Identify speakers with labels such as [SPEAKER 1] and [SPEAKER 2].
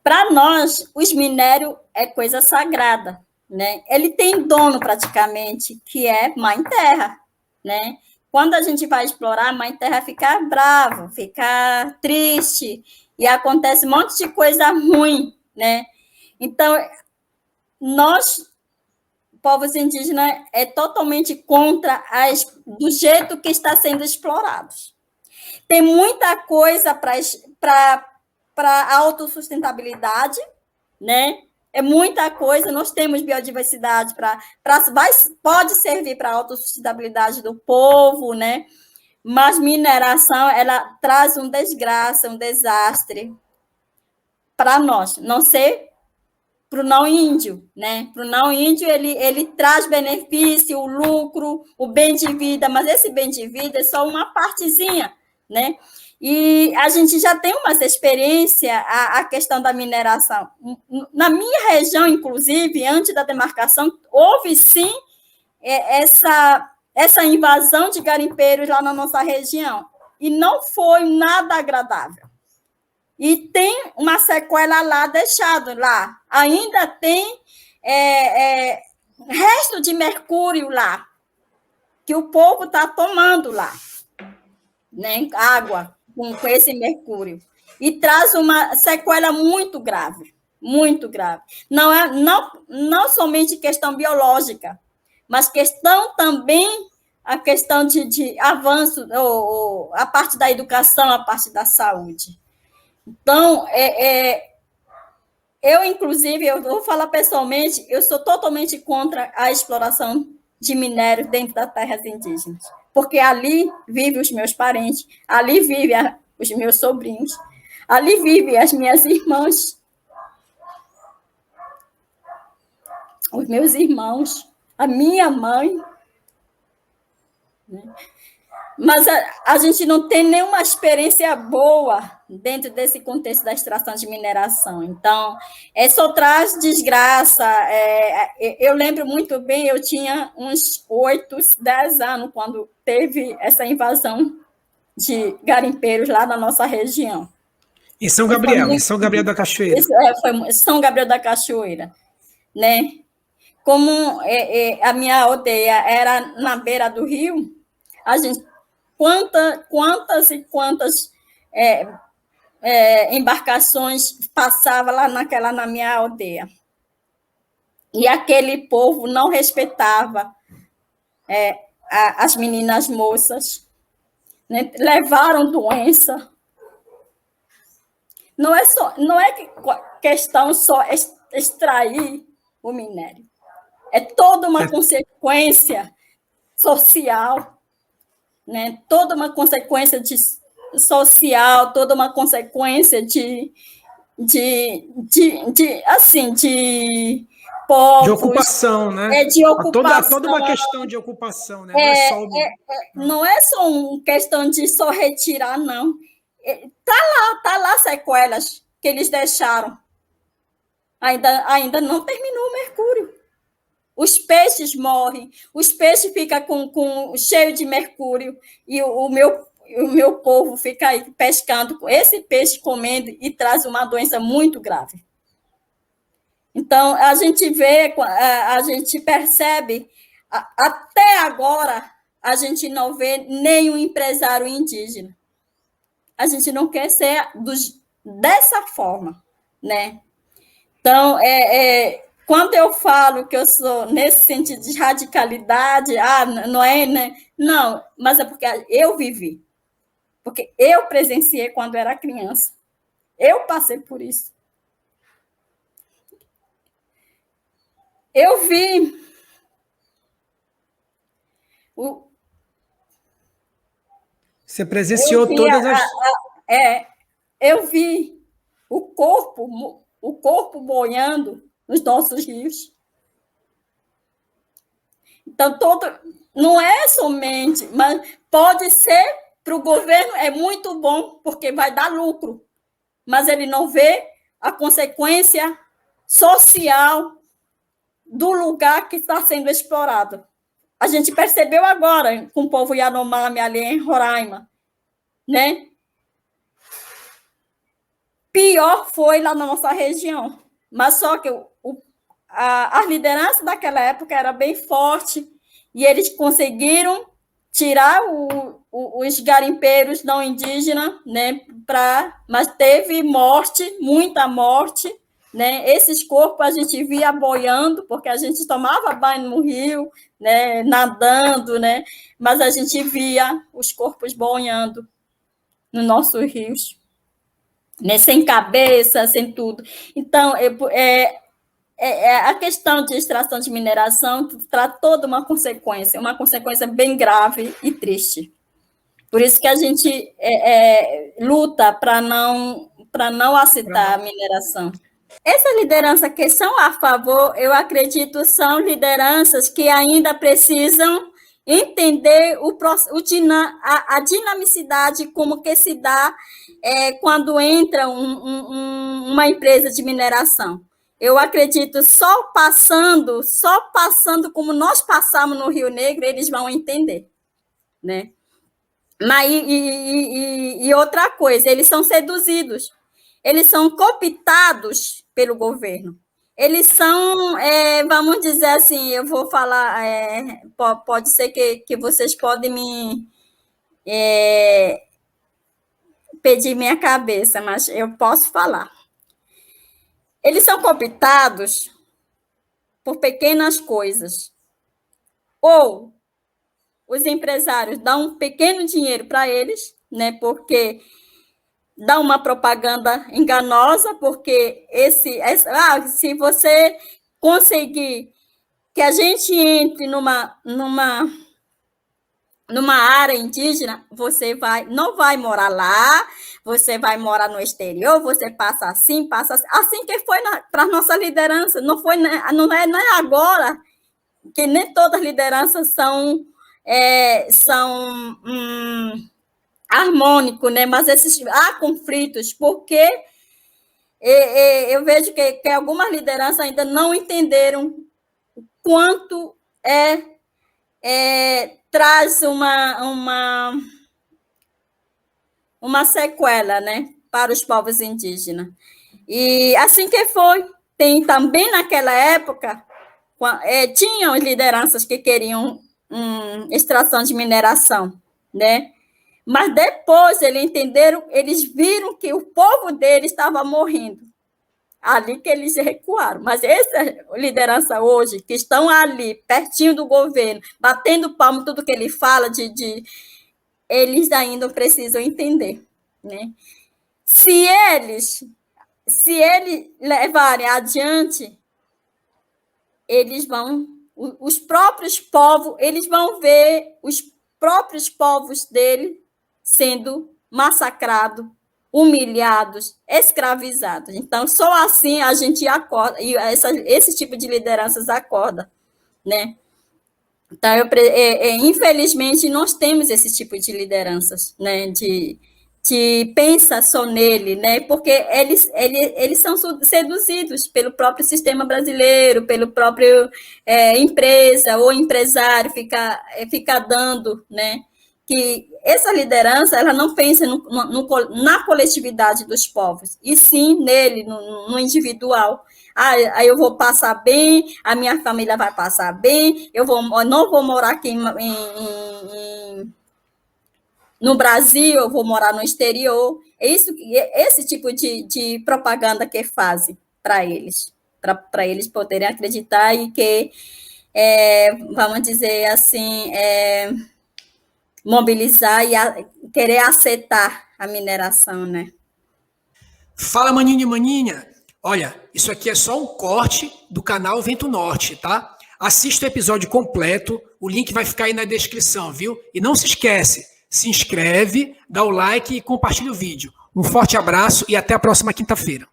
[SPEAKER 1] Para nós, os minérios é coisa sagrada, né? Ele tem dono praticamente, que é Mãe Terra, né? Quando a gente vai explorar, a Mãe Terra fica brava, fica triste, e acontece um monte de coisa ruim, né? Então, nós, povos indígenas, é totalmente contra do jeito que está sendo explorados. Tem muita coisa para a autossustentabilidade, né? É muita coisa, nós temos biodiversidade pode servir para a autossustentabilidade do povo, né? Mas mineração, ela traz um desgraça, um desastre para nós, não sei para o não índio, né? Para o não índio, ele traz benefício, o lucro, o bem de vida, mas esse bem de vida é só uma partezinha, né? E a gente já tem umas experiência a questão da mineração. Na minha região, inclusive, antes da demarcação, houve sim essa invasão de garimpeiros lá na nossa região. E não foi nada agradável. E tem uma sequela lá deixado lá. Ainda tem resto de mercúrio lá, que o povo está tomando lá, né? Água com esse mercúrio. E traz uma sequela muito grave, muito grave. Não somente questão biológica, mas questão também a questão de avanço, a parte da educação, a parte da saúde. Então, eu, inclusive, eu vou falar pessoalmente, eu sou totalmente contra a exploração de minério dentro das terras indígenas, porque ali vivem os meus parentes, ali vivem os meus sobrinhos, ali vivem as minhas irmãs, os meus irmãos, a minha mãe, né? Mas a gente não tem nenhuma experiência boa dentro desse contexto da extração de mineração. Então, só traz desgraça. Eu lembro muito bem, eu tinha uns 8, 10 anos, quando teve essa invasão de garimpeiros lá na nossa região.
[SPEAKER 2] Em São Gabriel, em São Gabriel da Cachoeira.
[SPEAKER 1] Isso, foi São Gabriel da Cachoeira, né? Como a minha aldeia era na beira do rio, a gente quantas e quantas embarcações passavam lá na minha aldeia. E aquele povo não respeitava as meninas moças, né? Levaram doença. Não é questão só extrair o minério. É toda uma consequência social, né? Toda uma consequência social, toda uma consequência de povos,
[SPEAKER 2] de ocupação, né?
[SPEAKER 1] De ocupação.
[SPEAKER 2] Toda uma questão de ocupação, né?
[SPEAKER 1] Não é só uma questão de só retirar, não. Tá lá sequelas que eles deixaram. Ainda não terminou o mercúrio. Os peixes morrem, os peixes ficam cheio de mercúrio, e o meu povo fica aí pescando com esse peixe, comendo, e traz uma doença muito grave. Então, a gente vê, a gente percebe, até agora, a gente não vê nenhum empresário indígena. A gente não quer ser dessa forma, né? Então, quando eu falo que eu sou nesse sentido de radicalidade, não é, né? Não, mas é porque eu vivi. Porque eu presenciei quando era criança. Eu passei por isso. Eu vi
[SPEAKER 2] Você presenciou todas as...
[SPEAKER 1] eu vi o corpo boiando nos nossos rios. Então, não é somente, mas pode ser, para o governo é muito bom, porque vai dar lucro, mas ele não vê a consequência social do lugar que está sendo explorado. a gente percebeu agora com o povo Yanomami ali em Roraima, né? Pior foi lá na nossa região. Mas só que a liderança daquela época era bem forte e eles conseguiram tirar os garimpeiros não indígenas, né? Mas teve morte, muita morte, né? Esses corpos a gente via boiando, porque a gente tomava banho no rio, né? Nadando, né? Mas a gente via os corpos boiando nos nossos rios, né? Sem cabeça, sem tudo. Então, a questão de extração de mineração traz toda uma consequência bem grave e triste. Por isso que a gente luta para não aceitar a mineração. Essas lideranças que são a favor, eu acredito, são lideranças que ainda precisam entender a dinamicidade, como que se dá quando entra uma empresa de mineração. Eu acredito, só passando como nós passamos no Rio Negro, eles vão entender, né? Mas, e outra coisa, eles são seduzidos, eles são cooptados pelo governo. Eles são, vamos dizer assim, eu vou falar, pode ser que vocês podem me pedir minha cabeça, mas eu posso falar. Eles são cooptados por pequenas coisas. Ou os empresários dão um pequeno dinheiro para eles, né? Porque dá uma propaganda enganosa, porque se você conseguir que a gente entre numa área indígena, você não vai morar lá, você vai morar no exterior, você passa assim que foi para a nossa liderança, não é agora, que nem todas as lideranças são harmônicos, né? Mas há conflitos, porque eu vejo que algumas lideranças ainda não entenderam o quanto traz uma sequela, né, para os povos indígenas. E assim que foi, tem também naquela época, tinham lideranças que queriam extração de mineração, né? Mas depois eles viram que o povo deles estava morrendo. Ali que eles recuaram. Mas essa liderança hoje, que estão ali, pertinho do governo, batendo palmo tudo que ele fala, eles ainda precisam entender, né? Se eles levarem adiante, os próprios povos, eles vão ver os próprios povos dele sendo massacrados, humilhados, escravizados. Então, só assim a gente acorda, e esse tipo de lideranças acorda, né? Então, infelizmente, nós temos esse tipo de lideranças, né? De pensa só nele, né? Porque eles são seduzidos pelo próprio sistema brasileiro, pelo próprio empresa ou empresário fica dando, né? Que essa liderança, ela não pensa na coletividade dos povos, e sim nele, no individual. Aí eu vou passar bem, a minha família vai passar bem, eu não vou morar aqui no Brasil, eu vou morar no exterior. Esse tipo de propaganda que fazem para eles poderem acreditar e que, vamos dizer assim, mobilizar e querer aceitar a mineração, né?
[SPEAKER 2] Fala, maninha e maninha. Olha, isso aqui é só um corte do canal Vento Norte, tá? Assista o episódio completo, o link vai ficar aí na descrição, viu? E não se esquece, se inscreve, dá o like e compartilha o vídeo. Um forte abraço e até a próxima quinta-feira.